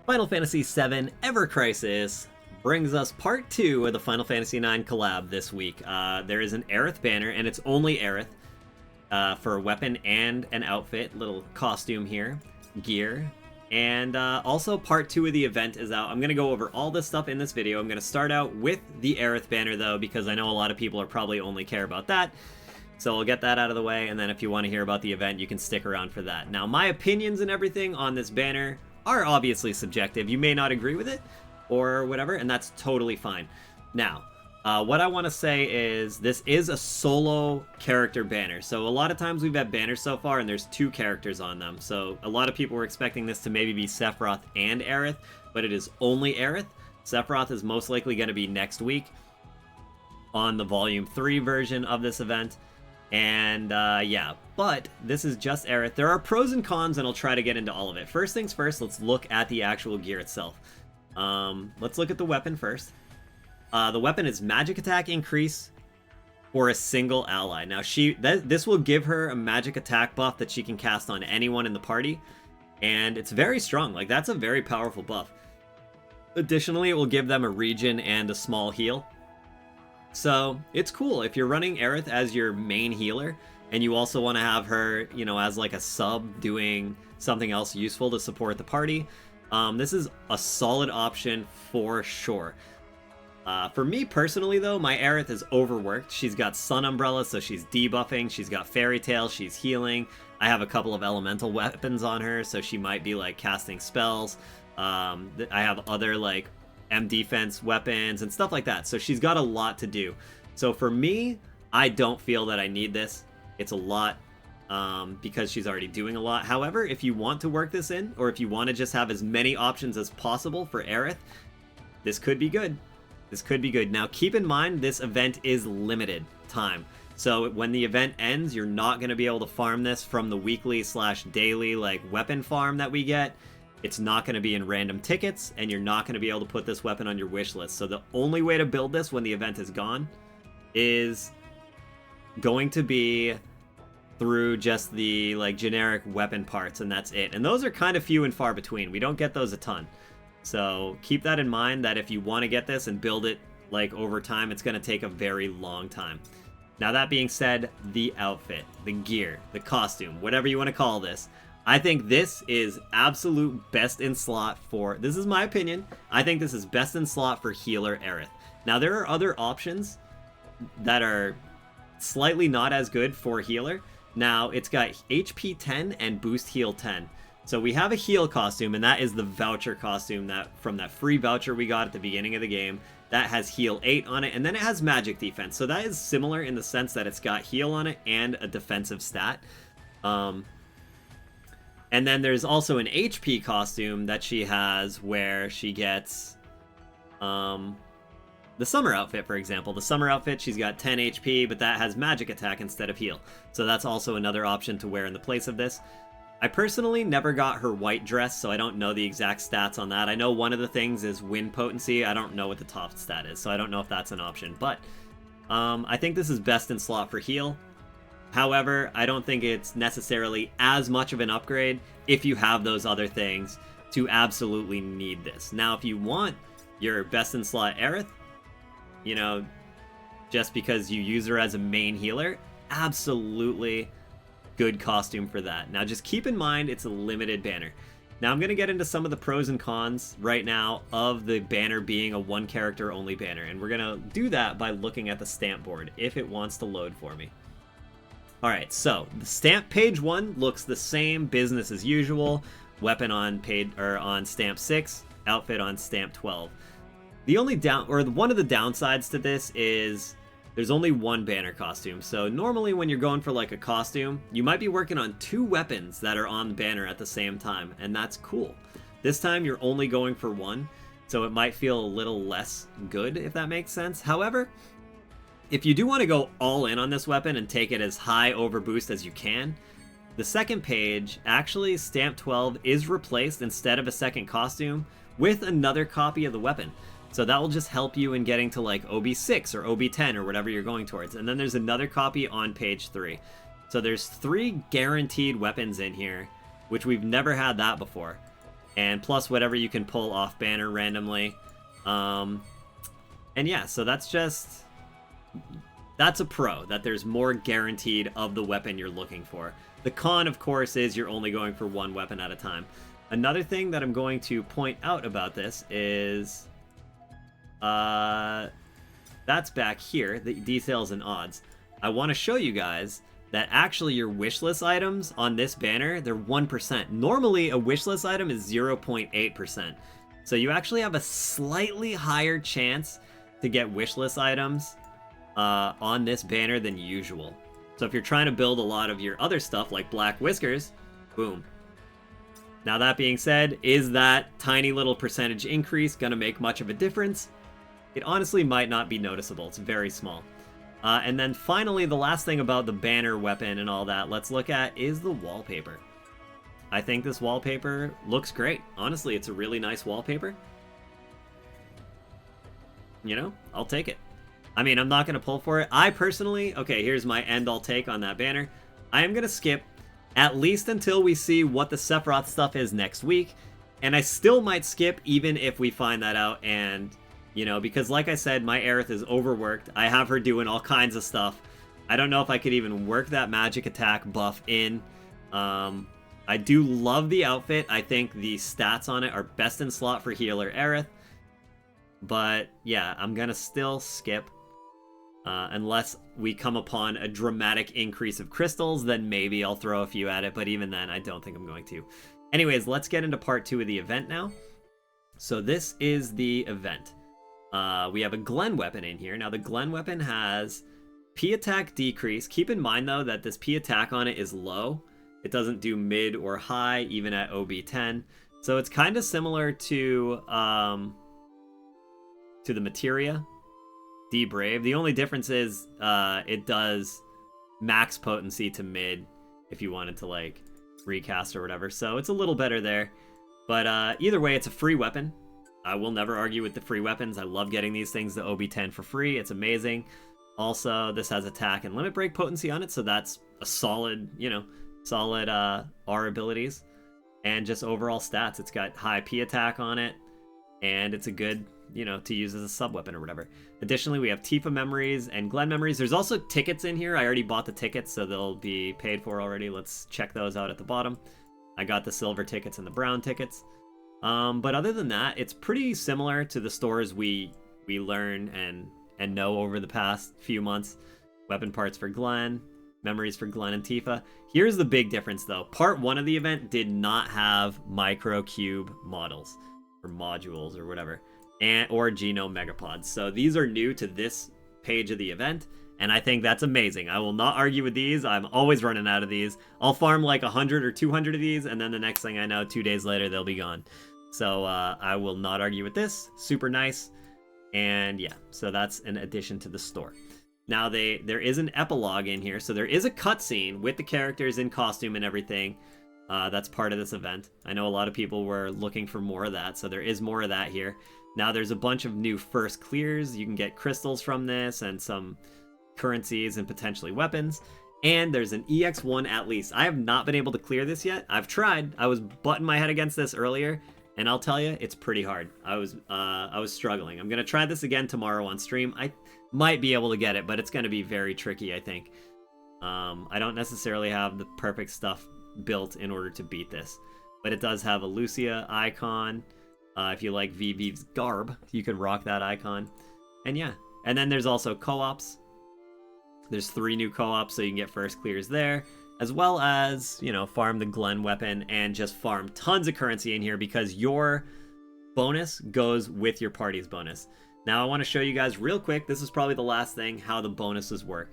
Final Fantasy VII Ever Crisis brings us part 2 of the Final Fantasy IX collab this week. There is an Aerith banner, and it's only Aerith for a weapon and an outfit, little costume here, gear. And also part 2 of the event is out. I'm going to go over all this stuff in this video. I'm going to start out with the Aerith banner though, because I know a lot of people are probably only care about that. So I'll get that out of the way, and then if you want to hear about the event, you can stick around for that. Now, my opinions and everything on this banner are obviously subjective. You may not agree with it or whatever, and that's totally fine. Now, what I want to say is this is a solo character banner. So a lot of times we've had banners so far and there's 2 characters on them. So a lot of people were expecting this to maybe be Sephiroth and Aerith, but it is only Aerith. Sephiroth is most likely going to be next week on the Volume 3 version of this event. And yeah, but this is just Aerith. There are pros and cons, and I'll try to get into all of it. First things first, let's look at the actual gear itself. Let's look at the weapon first. The weapon is magic attack increase for a single ally. Now, this will give her a magic attack buff that she can cast on anyone in the party, and it's very strong. Like, that's a very powerful buff. Additionally, it will give them a regen and a small heal. So it's cool if you're running Aerith as your main healer and you also want to have her, you know, as like a sub doing something else useful to support the party. This is a solid option for sure. For me personally though, my Aerith is overworked. She's got Sun Umbrella, so she's debuffing. She's got Fairy Tail, she's healing. I have a couple of elemental weapons on her, so she might be like casting spells. I have other like defense weapons and stuff like that, so she's got a lot to do. So for me, I don't feel that I need this. It's a lot because she's already doing a lot. However, if you want to work this in, or if you want to just have as many options as possible for Aerith, this could be good. This could be good. Now keep in mind, this event is limited time, so when the event ends, you're not going to be able to farm this from the weekly / daily like weapon farm that we get. It's not going to be in random tickets, and you're not going to be able to put this weapon on your wish list. So the only way to build this when the event is gone is going to be through just the like generic weapon parts, and that's it. And those are kind of few and far between. We don't get those a ton. So keep that in mind, that if you want to get this and build it like over time, it's going to take a very long time. Now that being said, the outfit, the gear, the costume, whatever you want to call this, I think this is absolute best in slot for, this is my opinion, I think this is best in slot for healer Aerith. Now there are other options that are slightly not as good for healer. Now it's got HP 10 and boost heal 10. So we have a heal costume, and that is the voucher costume that from that free voucher we got at the beginning of the game. That has heal 8 on it, and then it has magic defense. So that is similar in the sense that it's got heal on it and a defensive stat. And then there's also an HP costume that she has where she gets the summer outfit, for example. The summer outfit, she's got 10 HP, but that has magic attack instead of heal. So that's also another option to wear in the place of this. I personally never got her white dress, so I don't know the exact stats on that. I know one of the things is wind potency. I don't know what the top stat is, so I don't know if that's an option. But I think this is best in slot for heal. However, I don't think it's necessarily as much of an upgrade if you have those other things to absolutely need this. Now, if you want your best in slot Aerith, you know, just because you use her as a main healer, absolutely good costume for that. Now, just keep in mind, it's a limited banner. Now, I'm going to get into some of the pros and cons right now of the banner being a one character only banner, and we're going to do that by looking at the stamp board if it wants to load for me. Alright, so the stamp page 1 looks the same, business as usual. Weapon on on stamp 6, outfit on stamp 12. The only one of the downsides to this is there's only one banner costume. So normally when you're going for like a costume, you might be working on 2 weapons that are on the banner at the same time, and that's cool. This time you're only going for one, so it might feel a little less good, if that makes sense. However, if you do want to go all in on this weapon and take it as high overboost as you can, the second page, actually stamp 12 is replaced instead of a second costume with another copy of the weapon. So that will just help you in getting to like OB6 or OB10 or whatever you're going towards. And then there's another copy on page 3. So there's 3 guaranteed weapons in here, which we've never had that before. and plus whatever you can pull off banner randomly. And yeah, so that's a pro, that there's more guaranteed of the weapon you're looking for. The con, of course, is you're only going for one weapon at a time. Another thing that I'm going to point out about this is that's back here, the details and odds. I want to show you guys that actually your wishlist items on this banner, they're 1%. Normally, a wishlist item is 0.8%. So you actually have a slightly higher chance to get wishlist items on this banner than usual. So if you're trying to build a lot of your other stuff like Black Whiskers, boom. Now that being said, is that tiny little percentage increase gonna make much of a difference? It honestly might not be noticeable. It's very small. And then finally, the last thing about the banner weapon and all that, let's look at is the wallpaper. I think this wallpaper looks great. Honestly, it's a really nice wallpaper. You know, I'll take it. I mean, I'm not going to pull for it. I personally, okay, here's my end-all take on that banner. I am going to skip at least until we see what the Sephiroth stuff is next week. And I still might skip even if we find that out. And, you know, because like I said, my Aerith is overworked. I have her doing all kinds of stuff. I don't know if I could even work that magic attack buff in. I do love the outfit. I think the stats on it are best in slot for healer Aerith. But yeah, I'm going to still skip. Unless we come upon a dramatic increase of crystals, then maybe I'll throw a few at it, but even then, I don't think I'm going to. Anyways, let's get into part 2 of the event now. So this is the event. We have a Glen weapon in here. Now, the Glen weapon has P attack decrease. Keep in mind, though, that this P attack on it is low. It doesn't do mid or high, even at OB10. So it's kind of similar to the Materia. Brave. The only difference is it does max potency to mid if you wanted to like recast or whatever, so it's a little better there. But either way, it's a free weapon. I will never argue with the free weapons. I love getting these things to OB10 for free. It's amazing. Also, this has attack and limit break potency on it, so that's a solid, you know, solid R abilities. And just overall stats, it's got high P attack on it, and it's a good, you know, to use as a sub-weapon or whatever. Additionally, we have Tifa memories and Glen memories. There's also tickets in here. I already bought the tickets, so they'll be paid for already. Let's check those out at the bottom. I got the silver tickets and the brown tickets. But other than that, it's pretty similar to the stores we learn and know over the past few months. Weapon parts for Glen, memories for Glen and Tifa. Here's the big difference, though. Part 1 of the event did not have micro cube models or modules or whatever. Or Genome Megapods. So these are new to this page of the event, and I think that's amazing. I will not argue with these. I'm always running out of these. I'll farm like 100 or 200 of these, and then the next thing I know, 2 days later, they'll be gone. So I will not argue with this. Super nice. And yeah, so that's an addition to the store. Now there is an epilogue in here, so there is a cutscene with the characters in costume and everything. That's part of this event. I know a lot of people were looking for more of that, so there is more of that here. Now there's a bunch of new first clears. You can get crystals from this and some currencies and potentially weapons. And there's an EX1 at least. I have not been able to clear this yet. I've tried. I was butting my head against this earlier, and I'll tell you, it's pretty hard. I was struggling. I'm gonna try this again tomorrow on stream. I might be able to get it, but it's gonna be very tricky, I think. I don't necessarily have the perfect stuff built in order to beat this, but it does have a Lucia icon. If you like Vivi's garb, you could rock that icon. And yeah, and then there's also co-ops. There's 3 new co-ops, so you can get first clears there, as well as, you know, farm the Glen weapon and just farm tons of currency in here because your bonus goes with your party's bonus. Now I want to show you guys real quick, this is probably the last thing, how the bonuses work.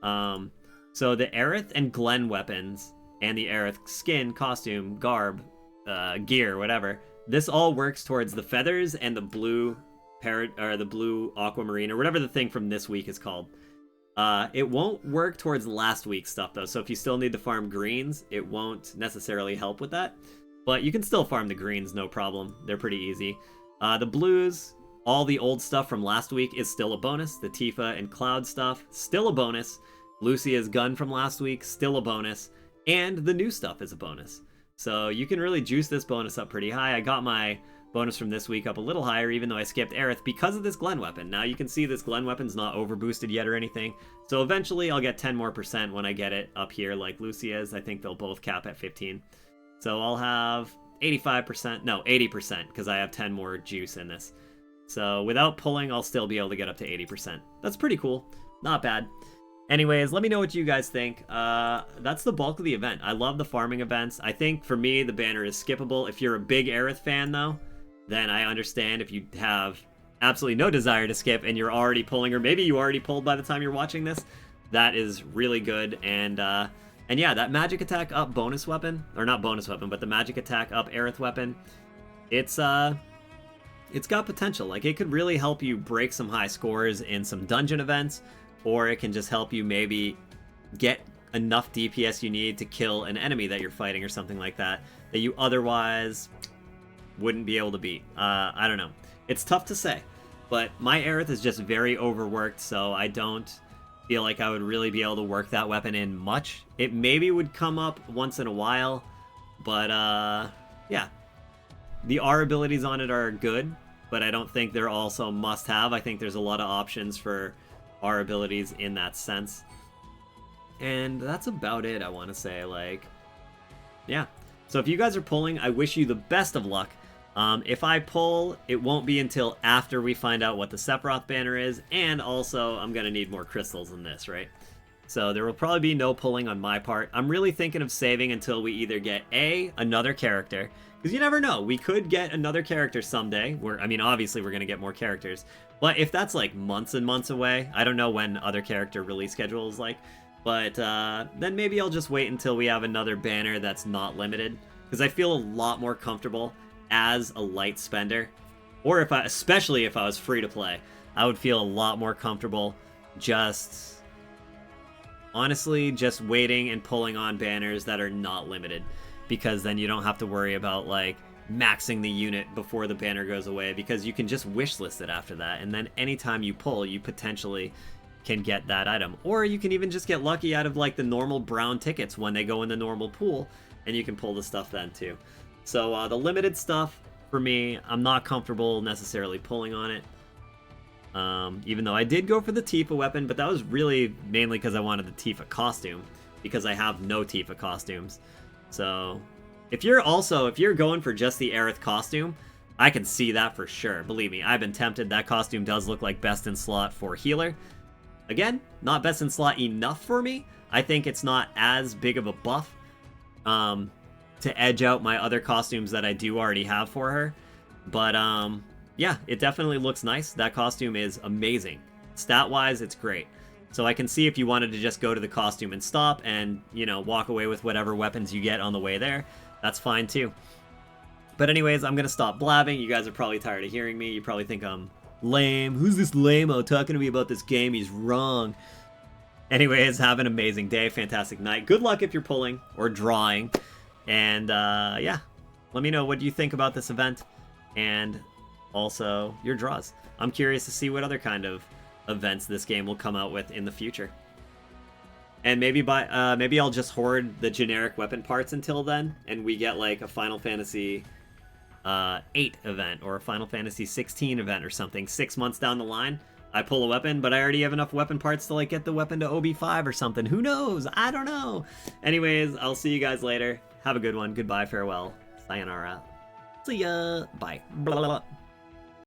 So the Aerith and Glen weapons and the Aerith skin, costume, garb, gear, whatever, this all works towards the feathers and the blue the blue aquamarine or whatever the thing from this week is called. It won't work towards last week's stuff though, so if you still need to farm greens, it won't necessarily help with that. But you can still farm the greens, no problem. They're pretty easy. The blues, all the old stuff from last week is still a bonus. The Tifa and Cloud stuff, still a bonus. Lucia's gun from last week, still a bonus. And the new stuff is a bonus. So you can really juice this bonus up pretty high. I got my bonus from this week up a little higher, even though I skipped Aerith because of this Glen weapon. Now you can see this Glen weapon's not overboosted yet or anything. So eventually I'll get 10 more % when I get it up here like Lucia's. I think they'll both cap at 15. So I'll have 85%, no, 80% because I have 10 more juice in this. So without pulling, I'll still be able to get up to 80%. That's pretty cool. Not bad. Anyways, let me know what you guys think. That's the bulk of the event. I love the farming events. I think for me, the banner is skippable. If you're a big Aerith fan, though, then I understand if you have absolutely no desire to skip and you're already pulling, or maybe you already pulled by the time you're watching this. That is really good. And yeah, that magic attack up bonus weapon, or not bonus weapon, but the magic attack up Aerith weapon, it's got potential. Like, it could really help you break some high scores in some dungeon events, or it can just help you maybe get enough DPS you need to kill an enemy that you're fighting or something like that you otherwise wouldn't be able to beat. I don't know. It's tough to say, but my Aerith is just very overworked, so I don't feel like I would really be able to work that weapon in much. It maybe would come up once in a while, but yeah. The R abilities on it are good, but I don't think they're also must-have. I think there's a lot of options for R abilities in that sense. And that's about it, I want to say. Like, yeah. So if you guys are pulling, I wish you the best of luck. If I pull, it won't be until after we find out what the Sephiroth banner is, and also I'm going to need more crystals than this, right? So there will probably be no pulling on my part. I'm really thinking of saving until we either get another character, because you never know, we could get another character someday. I mean, obviously we're going to get more characters, but if that's like months and months away, I don't know when other character release schedule is like, but then maybe I'll just wait until we have another banner that's not limited, because I feel a lot more comfortable as a light spender, or especially if I was free to play, I would feel a lot more comfortable honestly just waiting and pulling on banners that are not limited, because then you don't have to worry about like maxing the unit before the banner goes away, because you can just wishlist it after that, and then anytime you pull, you potentially can get that item. Or you can even just get lucky out of like the normal brown tickets when they go in the normal pool, and you can pull the stuff then too. So the limited stuff, for me, I'm not comfortable necessarily pulling on it. Even though I did go for the Tifa weapon, but that was really mainly because I wanted the Tifa costume, because I have no Tifa costumes. So if you're going for just the Aerith costume, I can see that for sure. Believe me, I've been tempted. That costume does look like best in slot for healer. Again, not best in slot enough for me. I think it's not as big of a buff to edge out my other costumes that I do already have for her. But yeah, it definitely looks nice. That costume is amazing. Stat-wise, it's great. So I can see if you wanted to just go to the costume and stop and, you know, walk away with whatever weapons you get on the way there, that's fine too. But anyways, I'm going to stop blabbing. You guys are probably tired of hearing me. You probably think I'm lame. Who's this lame-o talking to me about this game? He's wrong. Anyways, have an amazing day, fantastic night. Good luck if you're pulling or drawing. And yeah, let me know what you think about this event and also your draws. I'm curious to see what other kind of events this game will come out with in the future. And maybe maybe I'll just hoard the generic weapon parts until then, and we get like a Final Fantasy VIII event or a Final Fantasy 16 event or something 6 months down the line. I pull a weapon, but I already have enough weapon parts to like get the weapon to OB5 or something. Who knows? I don't know. Anyways, I'll see you guys later. Have a good one. Goodbye, farewell, sayonara. See ya. Bye. Blah, blah, blah.